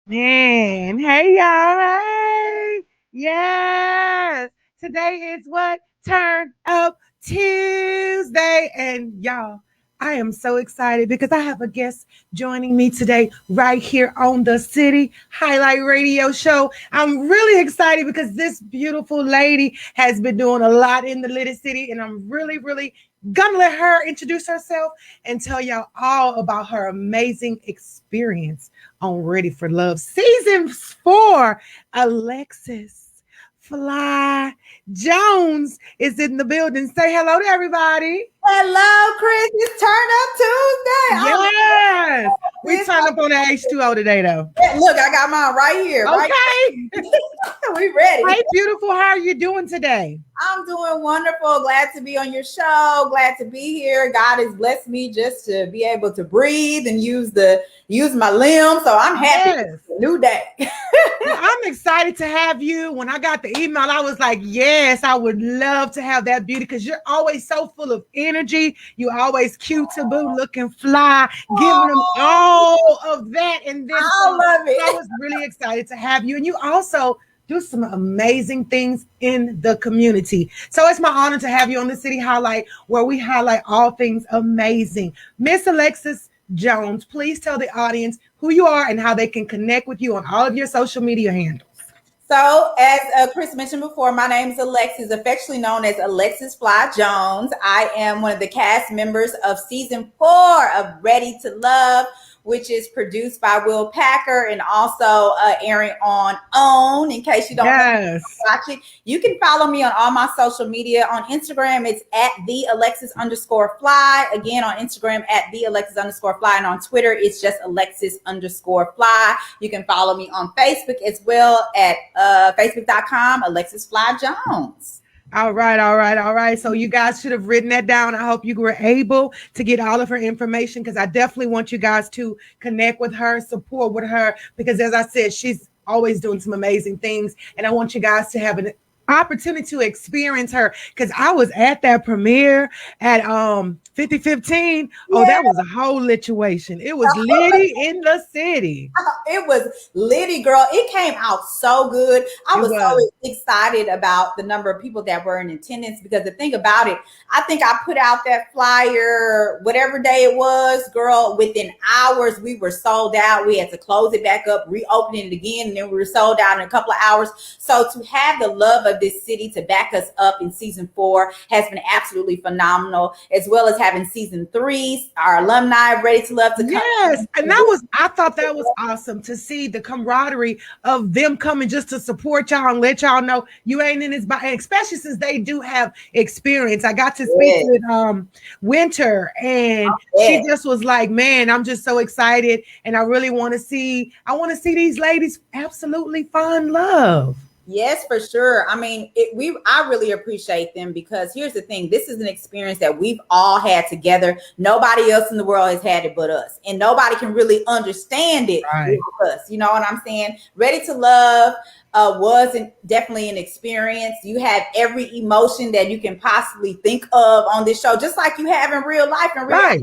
Man, hey y'all. Hey. Yes. Today is what? Turn Up Tuesday. And y'all, I am so excited because I have a guest joining me today right here on the City Highlight Radio Show. I'm really excited because this beautiful lady has been doing a lot in the Little City, and I'm really gonna let her introduce herself and tell y'all all about her amazing experience on Ready for Love season 4. Alexis Fly Jones is in the building. Say hello to everybody. Hello, Kris. It's Turn Up Tuesday. Yes, we This, turned up on the H2O today, though. look, I got mine right here. Right, Okay. we ready. Hey, beautiful. How are you doing today? I'm doing wonderful. Glad to be on your show. Glad to be here. God has blessed me just to be able to breathe and use my limbs. So I'm happy. Yes. It's a new day. Well, I'm excited to have you. When I got the email, I was like, yes, I would love to have that beauty because you're always so full of energy. You always cute to boo, looking fly, giving them all of that. And then I love I it. was really excited to have you. And you also do some amazing things in the community. So it's my honor to have you on the City Highlight, where we highlight all things amazing. Miss Alexis Jones, please tell the audience who you are and how they can connect with you on all of your social media handles. So, as Kris mentioned before, my name is Alexis, affectionately known as Alexis Fly Jones. I am one of the cast members of season 4 of Ready to Love, which is produced by Will Packer and also airing on OWN. In case you don't know, Yes. watching, you can follow me on all my social media. On Instagram, it's at the Alexis_Fly. Again, on Instagram at the Alexis_Fly, and on Twitter, it's just Alexis_Fly. You can follow me on Facebook as well at Facebook.com Alexis Fly Jones. All right. So you guys should have written that down. I hope you were able to get all of her information because I definitely want you guys to connect with her, support with her, because as I said, she's always doing some amazing things. And I want you guys to have an opportunity to experience her because I was at that premiere at 5015. Oh, that was a whole situation. It was litty in the city. It was litty, girl. It came out so good. I It was was. so excited about the number of people that were in attendance because the thing about it, I think I put out that flyer, whatever day it was, girl, within hours, we were sold out. We had to close it back up, reopen it again, and then we were sold out in a couple of hours. So to have the love of this city to back us up in season 4 has been absolutely phenomenal, as well as having season 3, our alumni Ready to Love to come. Yes, and I thought that was awesome to see the camaraderie of them coming just to support y'all and let y'all know you ain't in this body, especially since they do have experience. I got to speak with Winter, and she just was like, man, I'm just so excited, and I really want to see these ladies absolutely find love. Yes, for sure. I mean, I really appreciate them because here's the thing. This is an experience that we've all had together. Nobody else in the world has had it but us. And nobody can really understand it but us. You know what I'm saying? Ready to Love was definitely an experience. You have every emotion that you can possibly think of on this show, just like you have in real life. In real life,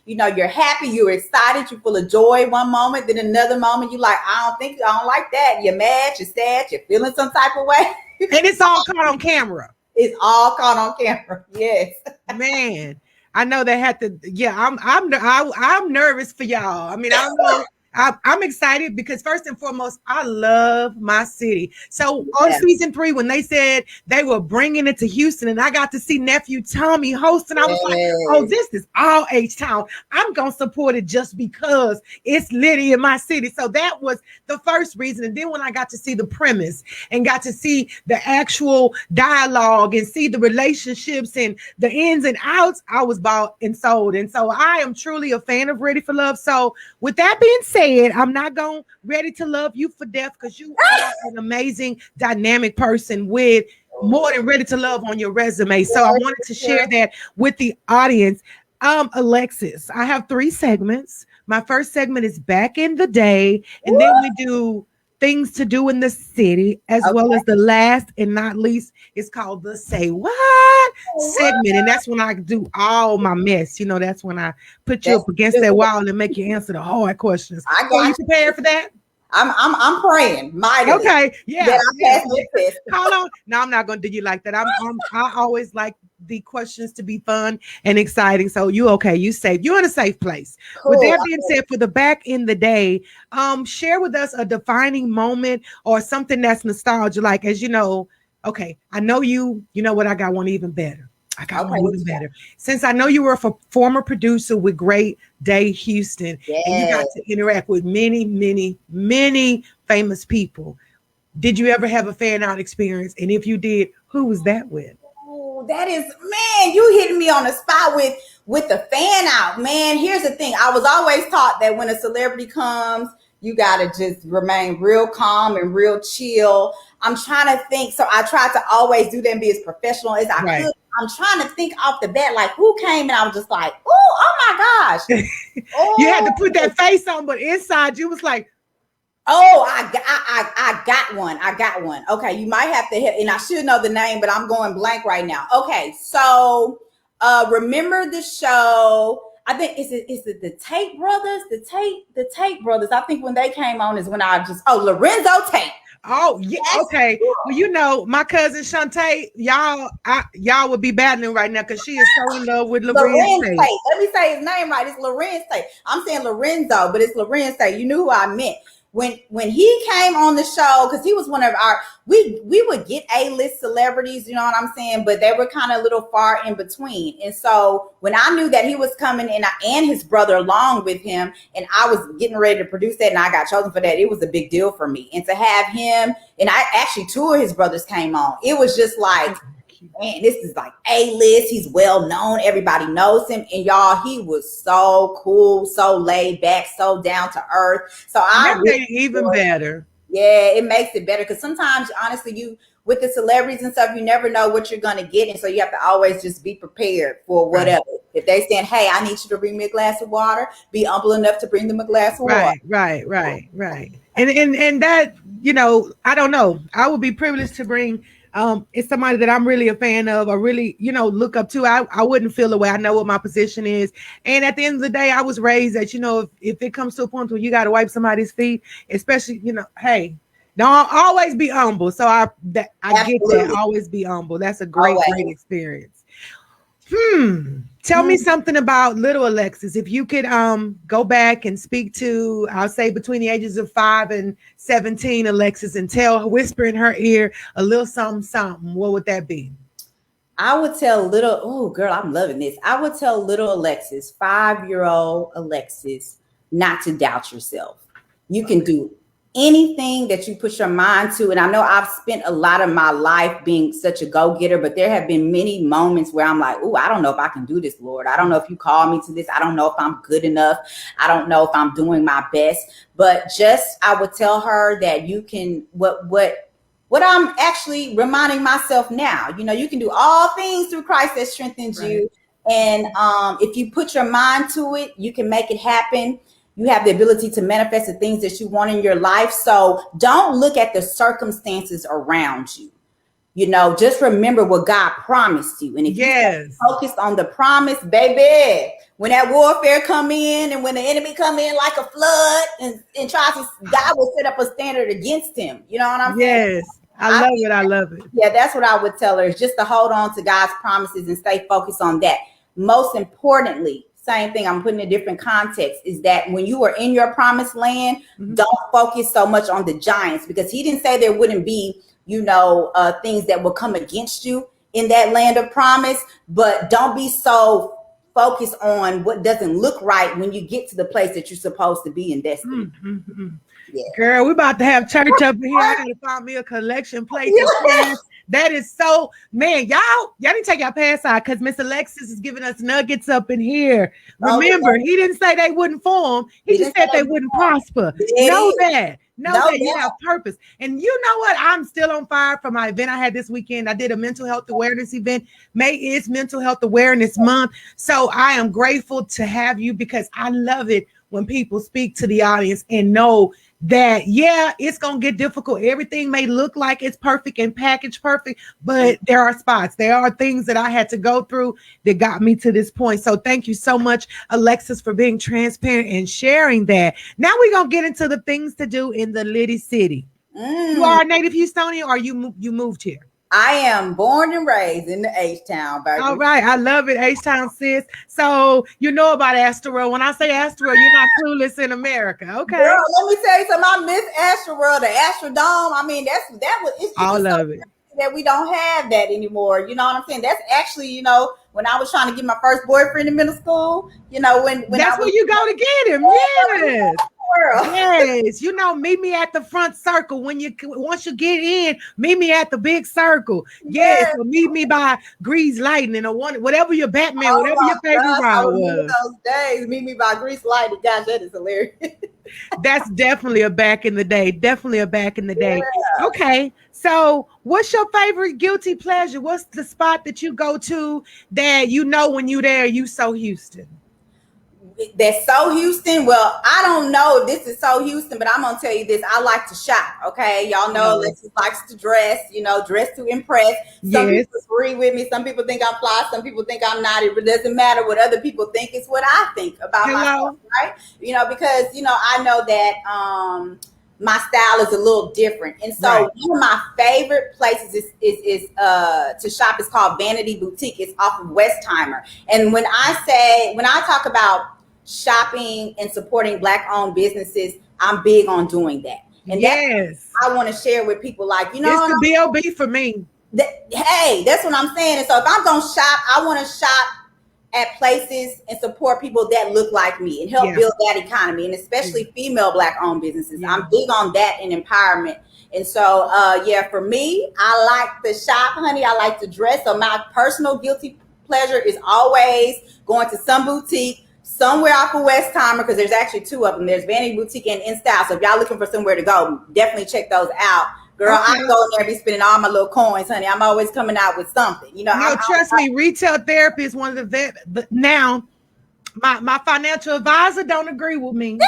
you know, you're happy, you're excited, you're full of joy one moment, then another moment you're like, I don't like that. You're mad, you're sad, you're feeling some type of way. And it's all caught on camera. It's all caught on camera. Yes. Man, I know they had to. Yeah, I'm nervous for y'all. I mean, I know I'm excited because first and foremost, I love my city. So on season 3, when they said they were bringing it to Houston, and I got to see nephew Tommy hosting, I was like, "Oh, this is all H-Town. I'm gonna support it just because it's litty in my city." So that was the first reason. And then when I got to see the premise and got to see the actual dialogue and see the relationships and the ins and outs, I was bought and sold. And so I am truly a fan of Ready for Love. So with that being said, I'm not going ready to love you for death because you are an amazing, dynamic person with more than ready to love on your resume. So I wanted to share that with the audience. Alexis, I have 3 segments. My first segment is back in the day, and then we do things to do in the city, as well as the last and not least is called the Say What segment. And that's when I do all my mess. You know, that's when I put you up against that wall and make you answer the hard questions. Are you prepared for that? I'm praying mightily. Okay, yeah. That I pass this test. Hold on. No, I'm not gonna do you like that. I always like the questions to be fun and exciting. So you okay, you safe. You're in a safe place. Cool. With that being said, for the back in the day, share with us a defining moment or something that's nostalgia. Like, as you know, okay, I know you know what, I got one even better. I got one even better. Since I know you were a former producer with Great Day Houston, and you got to interact with many, many, many famous people. Did you ever have a fan out experience? And if you did, who was that with? Oh, that is, man, you hitting me on the spot with the fan out, man. Here's the thing. I was always taught that when a celebrity comes, you got to just remain real calm and real chill. I'm trying to think. So I tried to always do that and be as professional as I could. I'm trying to think off the bat, like who came, and I was just like, oh my gosh. You had to put that face on, but inside you was like, oh, I got one. I got one. Okay, you might have to hit, and I should know the name, but I'm going blank right now. Okay, so remember the show? I think is it the Tate brothers? The Tate brothers. I think when they came on is when I just Lorenzo Tate. Oh, yeah. Okay. Well, you know, my cousin Shantae, y'all would be battling right now because she is so in love with Lorenzo Tate. Let me say his name right. It's Lorenzo Tate. I'm saying Lorenzo, but it's Lorenzo Tate. You knew who I meant. When he came on the show, because he was one of our, we would get A-list celebrities, you know what I'm saying, but they were kind of a little far in between. And so when I knew that he was coming and his brother along with him, and I was getting ready to produce that, and I got chosen for that, it was a big deal for me. And to have him, and I actually, two of his brothers came on. It was just like, man, this is like A-list. He's well known. Everybody knows him. And y'all, he was so cool, so laid back, so down to earth. So that made it even better. Yeah, it makes it better. Because sometimes, honestly, you with the celebrities and stuff, you never know what you're going to get. And so you have to always just be prepared for whatever. Right. If they saying, hey, I need you to bring me a glass of water, be humble enough to bring them a glass of water. Right. And that, you know, I don't know. I would be privileged to bring it's somebody that I'm really a fan of or really, you know, look up to. I wouldn't feel the way. I know what my position is. And at the end of the day, I was raised that, you know, if it comes to a point where you got to wipe somebody's feet, especially, you know, hey, don't always be humble. So I get that. Always be humble. That's a great experience. Tell me something about little Alexis. If you could go back and speak to, I'll say between the ages of 5 and 17, Alexis, and whisper in her ear a little something, what would that be? I would tell I'm loving this. I would tell little Alexis, 5-year-old Alexis, not to doubt yourself. You can do anything that you put your mind to. And I know I've spent a lot of my life being such a go-getter, but there have been many moments where I'm like, I don't know if I can do this, Lord. I don't know if you call me to this. I don't know if I'm good enough. I don't know if I'm doing my best. But I would tell her that you can, what I'm actually reminding myself now, you know, you can do all things through Christ that strengthens you. And if you put your mind to it, you can make it happen. You have the ability to manifest the things that you want in your life. So don't look at the circumstances around you. You know, just remember what God promised you. And if you focus on the promise, baby, when that warfare come in and when the enemy come in like a flood and tries to, God will set up a standard against him. You know what I'm saying? Yes. I love it. Yeah, that's what I would tell her, is just to hold on to God's promises and stay focused on that. Most importantly, same thing, I'm putting a different context, is that when you are in your promised land, don't focus so much on the giants, because he didn't say there wouldn't be, you know, things that will come against you in that land of promise, but don't be so focused on what doesn't look right when you get to the place that you're supposed to be in destiny. Yeah. Girl, we're about to have church up here. I gotta find me a collection plate. That is so, man, y'all didn't take your pass out, because Miss Alexis is giving us nuggets up in here. Remember, he didn't say they wouldn't form. He just said they wouldn't prosper. Know that you have purpose. And you know what? I'm still on fire for my event I had this weekend. I did a mental health awareness event. May is Mental Health Awareness Month. So I am grateful to have you, because I love it when people speak to the audience and know that, yeah, it's gonna get difficult. Everything may look like it's perfect and packaged perfect, but there are spots, there are things that I had to go through that got me to this point. So thank you so much, Alexis, for being transparent and sharing that. Now we're gonna get into the things to do in the Liddy City. You are a native Houstonian, or you moved here? I am born and raised in the H-Town, baby. All right. I love it, H-Town, sis. So you know about Astro. When I say Astro, you're not clueless in America. Okay. Girl, let me tell you something. I miss Astro, the Astrodome. I mean, it's all of it. That we don't have that anymore. You know what I'm saying? That's actually, you know, when I was trying to get my first boyfriend in middle school, you know, when that's where you go to get him. Yes. Yes, you know, meet me at the front circle once you get in. Meet me at the big circle. Yes, or meet me by Grease Lightning or whatever your Batman, whatever your favorite ride was. Those days, meet me by Grease Lightning. Gosh, that is hilarious. That's definitely a back in the day. Definitely a back in the day. Yeah. Okay, so what's your favorite guilty pleasure? What's the spot that you go to that you know when you there, you so Houston? That's so Houston. Well, I don't know if this is so Houston, but I'm gonna tell you this. I like to shop. Okay, y'all know Alexis likes to dress. You know, dress to impress. Some people agree with me. Some people think I'm fly. Some people think I'm not. It doesn't matter what other people think. It's what I think about myself, right? You know, because you know I know that my style is a little different, and so one of my favorite places is to shop is called Vanity Boutique. It's off of Westheimer, and when I talk about shopping and supporting Black-owned businesses, I'm big on doing that. And that's I want to share with people, like, you know, it's the B.O.B. for me. Hey, that's what I'm saying. And so if I'm going to shop, I want to shop at places and support people that look like me and help build that economy, and especially female Black-owned businesses. I'm big on that and empowerment. And so, for me, I like to shop, honey. I like to dress. So my personal guilty pleasure is always going to some boutique somewhere off of Westheimer, because there's actually two of them. There's Vanity Boutique and In Style. So if y'all looking for somewhere to go, definitely check those out. Girl, I go in there, be spending all my little coins, honey. I'm always coming out with something. You know, trust me, retail therapy is one of the now. My financial advisor don't agree with me.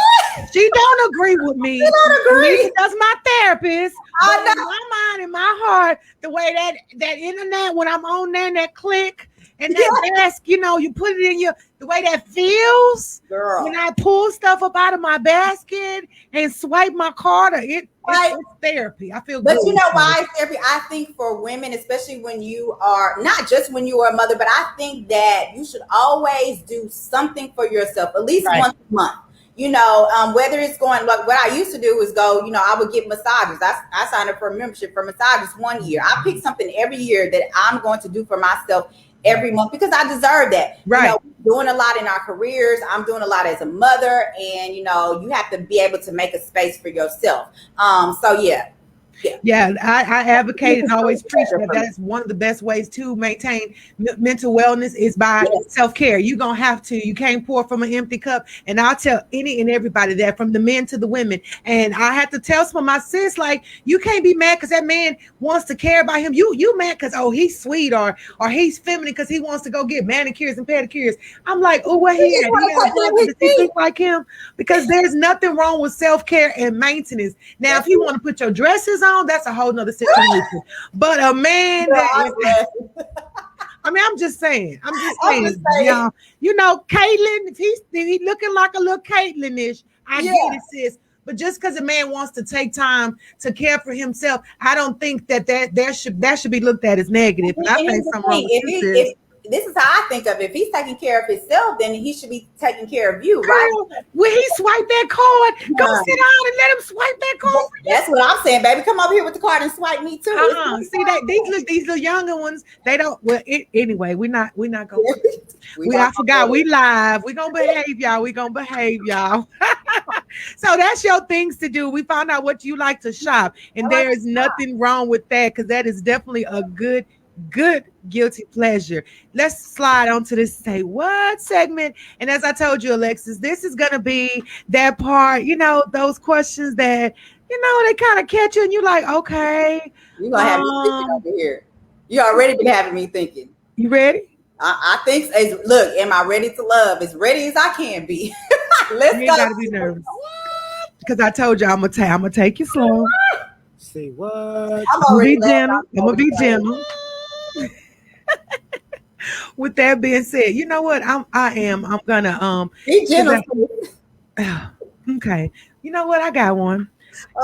She don't agree with me. She don't agree. That's my therapist. I know. In my mind, in my heart, the way that internet, when I'm on there, that click and that desk, you know, you put it in the way that feels. Girl. When I pull stuff up out of my basket and swipe my card, it's therapy. I feel good. But you know why it's therapy? I think for women, especially when you are, not just when you are a mother, but I think that you should always do something for yourself, at least once a month. You know, whether it's going, like what I used to do was go, you know, I would get massages. I signed up for a membership for massages one year. I pick something every year that I'm going to do for myself every month, because I deserve that. Right. You know, we're doing a lot in our careers. I'm doing a lot as a mother, and you know, you have to be able to make a space for yourself. Yeah, I advocate and always preach that's one of the best ways to maintain mental wellness is by self-care. You're going to have to. You can't pour from an empty cup. And I'll tell any and everybody that, from the men to the women. And I had to tell some of my sis, like, you can't be mad because that man wants to care about him. You mad because, he's sweet or he's feminine because he wants to go get manicures and pedicures. I'm like, what he had? Does he look like him? Because there's nothing wrong with self-care and maintenance. Now, if you want to put your dresses on, that's a whole nother situation. But a man I mean, I'm just saying. You know, Caitlyn, if he's looking like a little Caitlyn-ish, I get it, sis. But just because a man wants to take time to care for himself, I don't think that should be looked at as negative. And I think something wrong with this. This is how I think of it. If he's taking care of himself, then he should be taking care of you, right? Will he swipe that card? Go sit down and let him swipe that card. That's what I'm saying, baby. Come over here with the card and swipe me too. See that these little younger ones, they don't. Well, anyway, we're not going. I forgot we live. We're gonna behave, y'all. So that's your things to do. We found out what you like to shop, and there is nothing wrong with that, because that is definitely a good guilty pleasure. Let's slide on to this Say What segment. And as I told you, Alexis, this is going to be that part, you know, those questions that, you know, they kind of catch you and you're like, okay. You're going to have me thinking over here. You already been having me thinking. You ready? I think, look, am I ready to love? As ready as I can be. Let's go. You gotta be nervous. Because I told you I'm gonna take you slow. See what? I'm I'm gonna already be gentle. I'm gonna be gentle. With that being said, you know what? I'm gonna Be gentle. okay. You know what? I got one.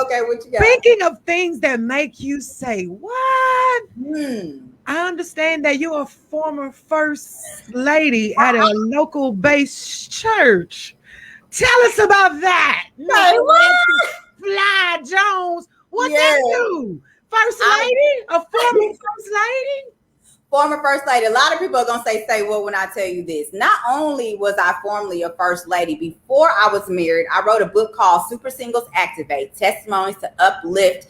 Okay, what you got? Thinking of things that make you say, "What?" Hmm. I understand that you're a former first lady at a local based church. Tell us about that, Miss Say what? Alexis Fly Jones. What that Yeah. do? First I lady? A former first lady? Former first lady. A lot of people are gonna say what when I tell you this. Not only was I formerly a first lady, before I was married, I wrote a book called Super Singles Activate: Testimonies to Uplift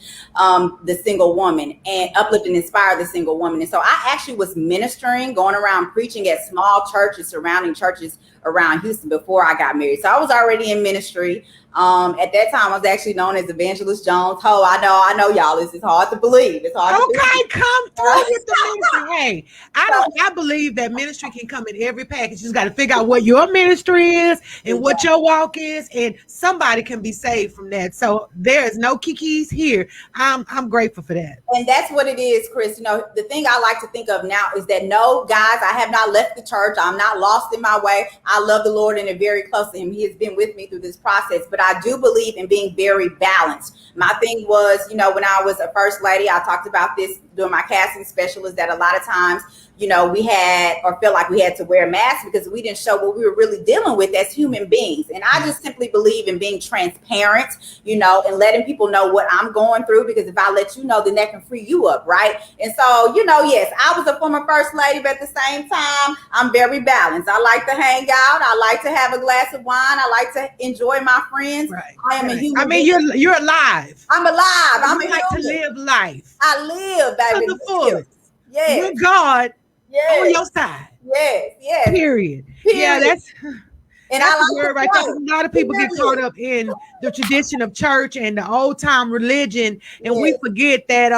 the Single Woman and Uplift and Inspire the Single Woman. And so I actually was ministering, going around preaching at small churches, surrounding churches around Houston before I got married. So I was already in ministry. At that time, I was actually known as Evangelist Jones. Oh, I know, y'all. This is hard to believe. It's hard to believe. Okay, come through with the ministry. Hey, I believe that ministry can come in every package. You just got to figure out what your ministry is and what your walk is, and somebody can be saved from that. So there is no kikis here. I'm grateful for that. And that's what it is, Kris. You know, the thing I like to think of now is that no, guys, I have not left the church. I'm not lost in my way. I love the Lord and am very close to him. He has been with me through this process, but I do believe in being very balanced. My thing was, you know, when I was a first lady, I talked about this during my casting special, is that a lot of times, you know, we had or felt like we had to wear masks because we didn't show what we were really dealing with as human beings. And I just simply believe in being transparent, you know, and letting people know what I'm going through, because if I let you know, then that can free you up, right? And so, you know, yes, I was a former first lady, but at the same time, I'm very balanced. I like to hang out. I like to have a glass of wine. I like to enjoy my friends. Right. I am a human. I mean, you're alive. I'm alive. I'm you like to live life. I live, baby. To the fullest. Yes. With God yes. on your side. Yes. Yes. Period. Yeah, that's a word right there. A lot of people get caught up in the tradition of church and the old time religion, and we forget that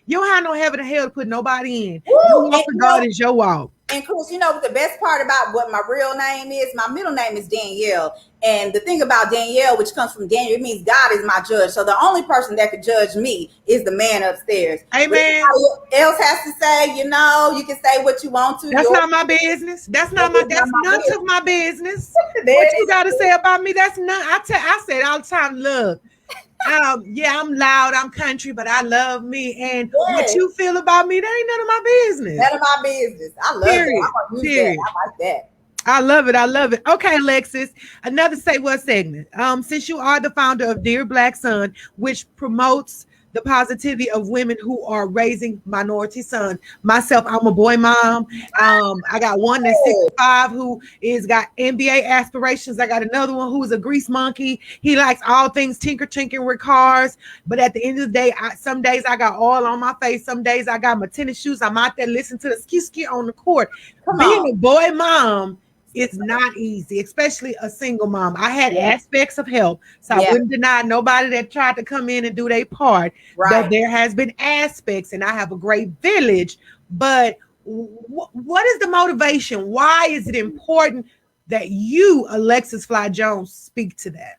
you don't have no heaven or hell to put nobody in. Your walk with God is your walk. And Kris, you know the best part about what my real name is? My middle name is Danielle. And the thing about Danielle, which comes from Daniel, it means God is my judge. So the only person that could judge me is the man upstairs. Amen. Else has to say, you know, you can say what you want to. That's not my business. That's none of my business. What you got to say about me? That's none. I say it all the time. Look. Yeah, I'm loud, I'm country, but I love me. And what you feel about me, that ain't none of my business. None of my business. I love it. I'm gonna use that. I like that. I love it. I love it. Okay, Alexis, another Say What segment. Since you are the founder of Dear Black Son, which promotes the positivity of women who are raising minority sons. Myself, I'm a boy mom. I got one that's 65 who is got NBA aspirations. I got another one who's a grease monkey. He likes all things tinkering with cars. But at the end of the day, some days I got oil on my face. Some days I got my tennis shoes. I'm out there listening to the ski on the court. Being a boy mom, it's not easy, especially a single mom. I had aspects of help, so I wouldn't deny nobody that tried to come in and do their part. Right. But there has been aspects, and I have a great village. But what is the motivation? Why is it important that you, Alexis Fly Jones, speak to that?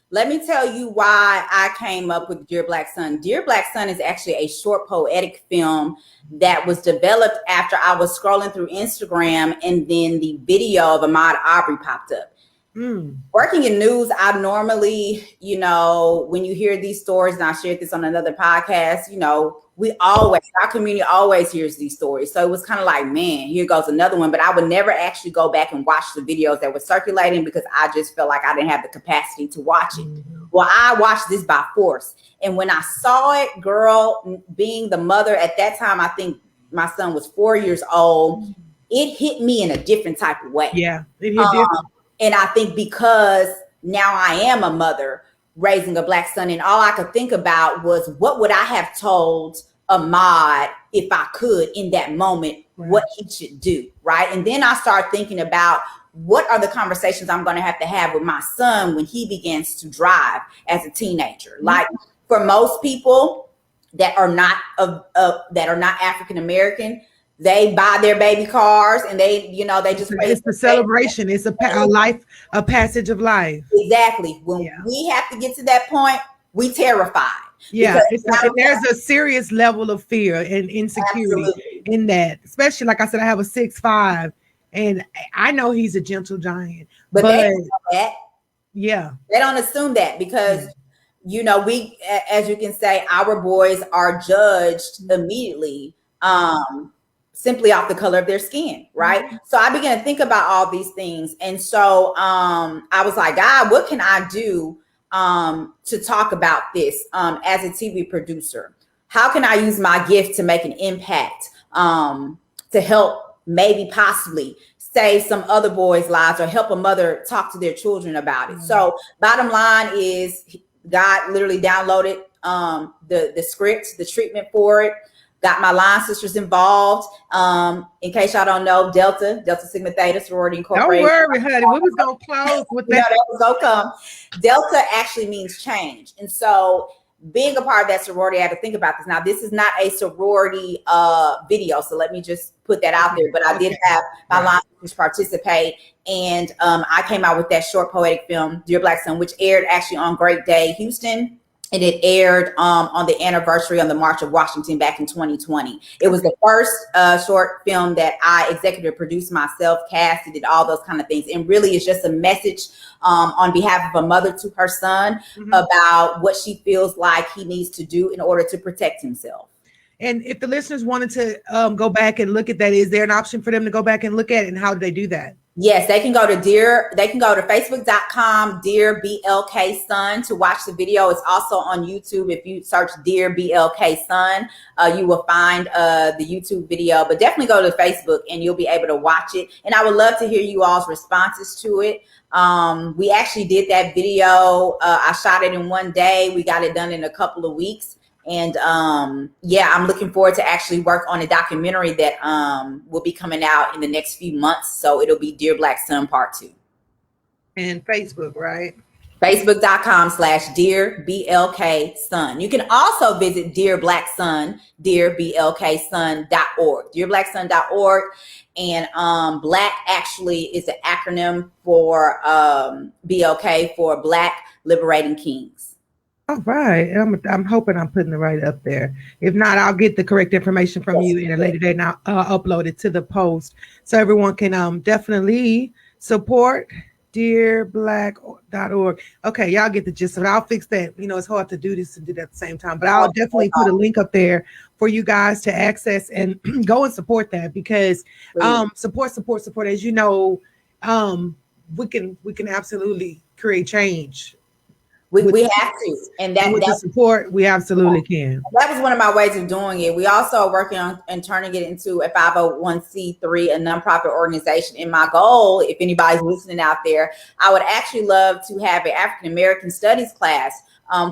Let me tell you why I came up with Dear Black Son. Dear Black Son is actually a short poetic film that was developed after I was scrolling through Instagram, and then the video of Ahmaud Arbery popped up. Working in news, I normally, you know, when you hear these stories, and I shared this on another podcast, you know, our community always hears these stories. So it was kind of like, man, here goes another one. But I would never actually go back and watch the videos that were circulating because I just felt like I didn't have the capacity to watch it. Well, I watched this by force. And when I saw it, girl, being the mother at that time, I think my son was 4 years old. It hit me in a different type of way. Yeah, it hit different. And I think because now I am a mother raising a Black son, and all I could think about was what would I have told Ahmaud if I could in that moment, what he should do, right? And then I start thinking about what are the conversations I'm going to have with my son when he begins to drive as a teenager. Like for most people that are not African American, They buy their baby cars and they, they just It's the celebration. It's a passage of life. Exactly. When we have to get to that point, we terrified. Yeah, there's a serious level of fear and insecurity in that. Especially, like I said, I have a 6'5", and I know he's a gentle giant. But they don't know that. Yeah. They don't assume that because, we, as you can say, our boys are judged immediately simply off the color of their skin, right? Mm-hmm. So I began to think about all these things. And so I was like, God, what can I do to talk about this as a TV producer? How can I use my gift to make an impact to help maybe possibly save some other boys' lives or help a mother talk to their children about it? Mm-hmm. So bottom line is God literally downloaded the script, the treatment for it. Got my line sisters involved. In case y'all don't know, Delta Sigma Theta Sorority Incorporated. Don't worry, honey. We was gonna close with that. That was gonna come. Delta actually means change, and so being a part of that sorority, I had to think about this. Now, this is not a sorority video, so let me just put that out there. But I did have my line sisters participate, and I came out with that short poetic film, Dear Black Son, which aired actually on Great Day Houston. And it aired on the anniversary on the March of Washington back in 2020. It was the first short film that I executive produced myself, casted it, all those kind of things. And really it's just a message on behalf of a mother to her son about what she feels like he needs to do in order to protect himself. And if the listeners wanted to go back and look at that, is there an option for them to go back and look at it? And how do they do that? Yes, they can go to facebook.com, Dear BLK Son, to watch the video. It's also on YouTube. If you search Dear BLK Son, you will find the YouTube video, but definitely go to Facebook and you'll be able to watch it. And I would love to hear you all's responses to it. We actually did that video. I shot it in one day. We got it done in a couple of weeks. And I'm looking forward to actually work on a documentary that will be coming out in the next few months. So it'll be Dear Black Son Part 2. And Facebook, right? Facebook.com/Dear BLK Son. You can also visit Dear Black Son, DearBLKSon.org, DearBlackSon.org. And Black actually is an acronym for BLK, for Black Liberating Kings. All right. I'm hoping I'm putting it right up there. If not, I'll get the correct information from you in a later date, and I'll upload it to the post so everyone can definitely support dearblack.org. Okay, y'all get the gist of it. I'll fix that. It's hard to do this and do that at the same time, but I'll definitely put a link up there for you guys to access and go and support that, because support. As you know, we can absolutely create change. We have to, and that the support we absolutely can. That was one of my ways of doing it. We also are working on and turning it into a 501c3, a nonprofit organization. And my goal, if anybody's listening out there, I would actually love to have an African American studies class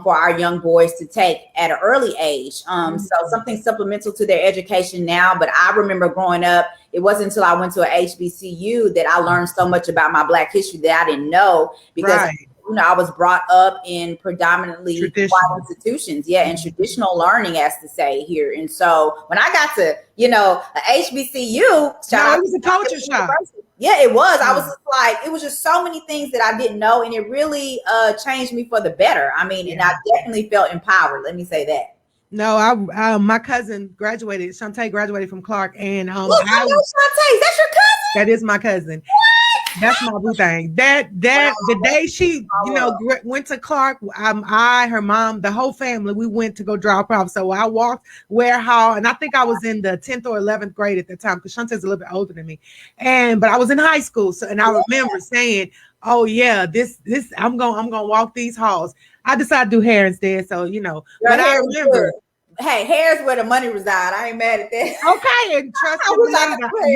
for our young boys to take at an early age. So something supplemental to their education now. But I remember growing up, it wasn't until I went to a HBCU that I learned so much about my Black history that I didn't know, because I was brought up in predominantly white institutions, and traditional learning, as to say here. And so when I got to, a HBCU, it was a culture shock. Yeah, it was. I was just like, it was just so many things that I didn't know, and it really changed me for the better. I mean, and I definitely felt empowered. Let me say that. No, my cousin graduated. Shantae graduated from Clark, and I know Shantae. That's your cousin? That is my cousin. That's my boo thing. The day she, went to Clark, her mom, the whole family, we went to go drop her off. So I walked warehouse, and I think I was in the 10th or 11th grade at the time, because Shantae's a little bit older than me. But I was in high school, so, and I remember saying, "Oh yeah, this I'm gonna walk these halls." I decided to do hair instead, so But I remember. Hey, hair's where the money reside. I ain't mad at that. Okay, and trust me,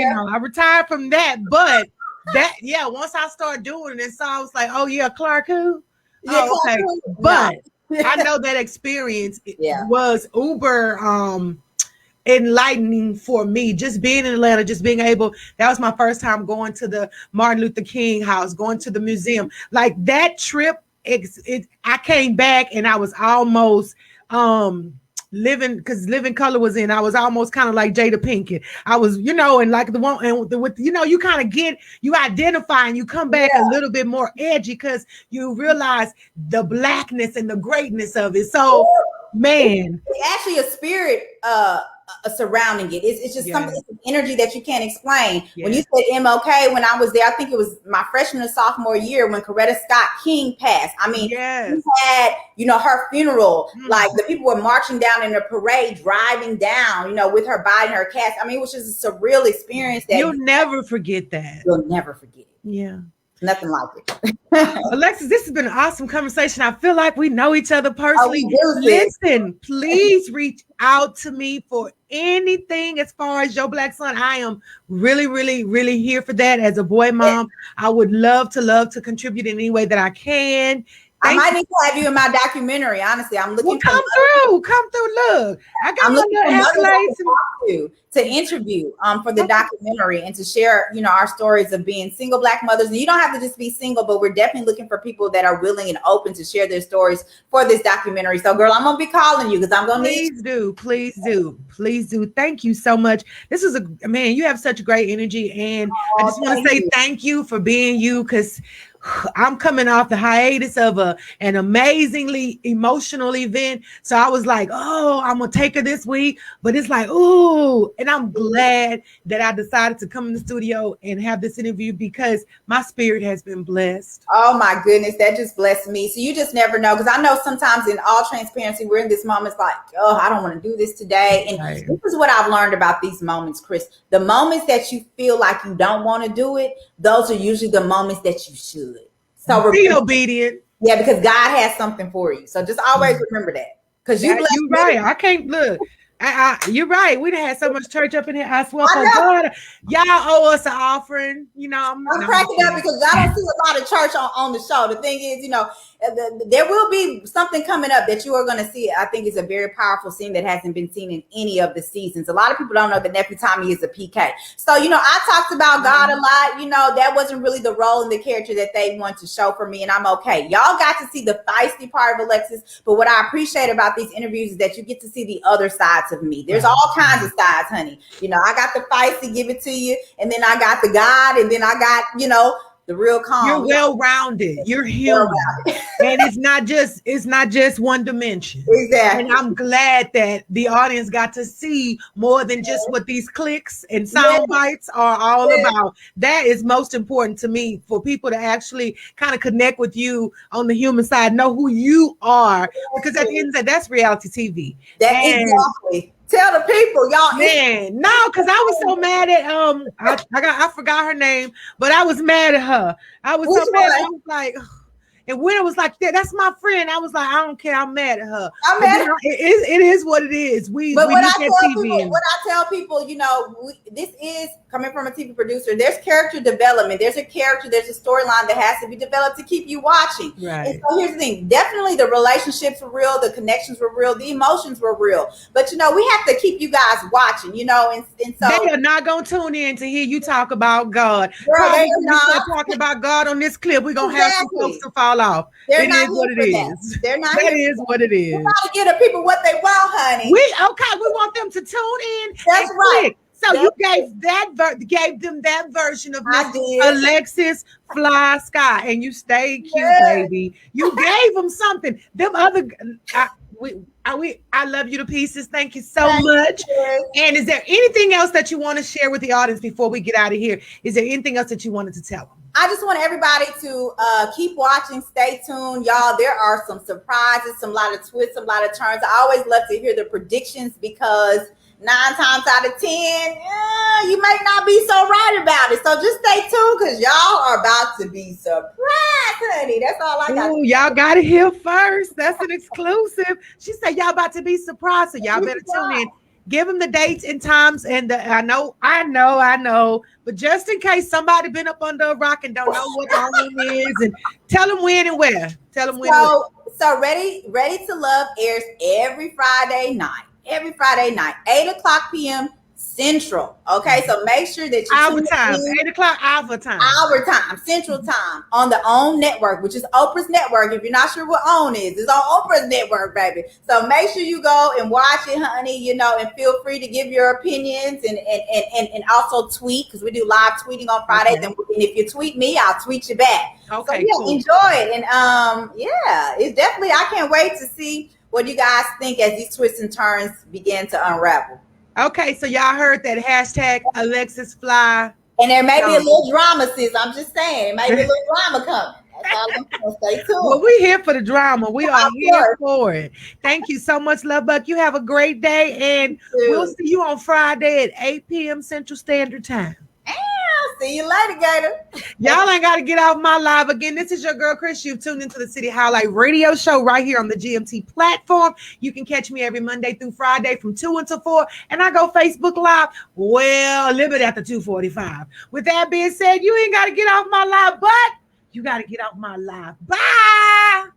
I retired from that, but. Once I started doing it, so I was like, oh yeah, Clark who? Oh, okay. But I know that experience was uber enlightening for me. Just being in Atlanta, just being able, that was my first time going to the Martin Luther King house, going to the museum. Like that trip, I came back and I was almost Living Color was in. I was almost kind of like Jada Pinkett. I was, and like the one, and with you kind of you identify and you come back a little bit more edgy because you realize the blackness and the greatness of it. So, man, it's actually a spirit surrounding it. It's just something, it's an energy that you can't explain. When you said MLK, when I was there, I think it was my freshman and sophomore year when Coretta Scott King passed. I mean, we had, her funeral, like the people were marching down in a parade, driving down, with her body and her cast. I mean, it was just a surreal experience that you'll never forget that. You'll never forget it. Yeah. Nothing like it. Alexis, this has been an awesome conversation. I feel like we know each other personally. Oh, listen, please reach out to me for anything as far as your Black son. I am really, really, really here for that. As a boy mom, I would love to contribute in any way that I can. I might need to have you in my documentary. Honestly, I'm looking. Come through. Look, I got my little accolades to interview for the documentary and to share, our stories of being single Black mothers. And you don't have to just be single, but we're definitely looking for people that are willing and open to share their stories for this documentary. So, girl, I'm gonna be calling you because I'm gonna need you. Please do. Thank you so much. This is you have such great energy, and I just want to say thank you for being you, because I'm coming off the hiatus of an amazingly emotional event. So I was like, oh, I'm going to take her this week. But it's like, ooh. And I'm glad that I decided to come in the studio and have this interview because my spirit has been blessed. Oh, my goodness. That just blessed me. So you just never know. Because I know sometimes in all transparency, we're in this moment. It's like, oh, I don't want to do this today. And this is what I've learned about these moments, Kris. The moments that you feel like you don't want to do it, those are usually the moments that you should. So be obedient. Yeah, because God has something for you. So just always remember that. Because you're right. I can't look. You're right. We done had so much church up in here. I swear, God, y'all owe us an offering. I'm cracking up because I don't see a lot of church on the show. The thing is, there will be something coming up that you are going to see. I think it's a very powerful scene that hasn't been seen in any of the seasons. A lot of people don't know that Nephew Tommy is a PK. So, I talked about God a lot. That wasn't really the role and the character that they want to show for me, and I'm okay. Y'all got to see the feisty part of Alexis, but what I appreciate about these interviews is that you get to see the other sides of me. There's all kinds of sides, honey. I got the feisty, give it to you, and then I got the God, and then I got, the real calm. You're well-rounded. You're human. And it's not just one dimension. Exactly. And I'm glad that the audience got to see more than just what these clicks and sound bites are all about. That is most important to me, for people to actually kind of connect with you on the human side, know who you are, because at the end of the day, that's reality TV. Exactly. Tell the people, y'all. Man, no, because I was so mad at I forgot her name, but I was mad at her. I was so mad. I was like, and when it was like that's my friend, I was like, I don't care. I'm mad at her. I'm mad at her. It is what it is. But what I tell people, this is coming from a TV producer. There's character development. There's a character. There's a storyline that has to be developed to keep you watching. Right. And so here's the thing. Definitely, the relationships were real. The connections were real. The emotions were real. But we have to keep you guys watching. And so they are not gonna tune in to hear you talk about God. Girl, they are not talking about God on this clip. We're gonna have some folks to fall off. They're not what it is. They're not. That is what it is. We gotta give the people what they want, honey. We want them to tune in. That's right. So you gave them that version of Alexis Fly Sky, and you stayed cute, baby. You gave them something. Them other, I love you to pieces. Thank you so much. And is there anything else that you want to share with the audience before we get out of here? Is there anything else that you wanted to tell them? I just want everybody to keep watching, stay tuned, y'all. There are some surprises, a lot of twists, a lot of turns. I always love to hear the predictions because 9 times out of 10, you might not be so right about it. So just stay tuned because y'all are about to be surprised, honey. That's all I got. Ooh, y'all got it here first. That's an exclusive. She said y'all about to be surprised, so y'all better tune in. Give them the dates and times, and I know. But just in case somebody been up under a rock and don't know what the room is, and tell them when and where. Tell them when. So Ready to Love airs every Friday night, 8:00 p.m. Central. Okay, so make sure that you our time, 8 o'clock our time. Our time, Central Time, on the OWN network, which is Oprah's network. If you're not sure what OWN is, it's on Oprah's network, baby. So make sure you go and watch it, honey. You know, and feel free to give your opinions and also tweet, because we do live tweeting on Fridays. Okay. And if you tweet me, I'll tweet you back. Okay, so, yeah, cool. Enjoy it. And yeah, it's definitely, I can't wait to see what you guys think as these twists and turns begin to unravel. Okay, so y'all heard that hashtag Alexis Fly. And there may be a little drama, sis. I'm just saying, there may be a little drama coming. That's all I'm going to say too. Well, we're here for the drama. We are here for it. Thank you so much, Love Buck. You have a great day, and we'll see you on Friday at 8 p.m. Central Standard Time. See you later, Gator. Y'all ain't got to get off my live again. This is your girl, Kris. You've tuned into the City Highlight Radio Show right here on the GMT platform. You can catch me every Monday through Friday from 2 until 4, and I go Facebook Live, well, a little bit after 2:45. With that being said, you ain't got to get off my live, but you got to get off my live. Bye.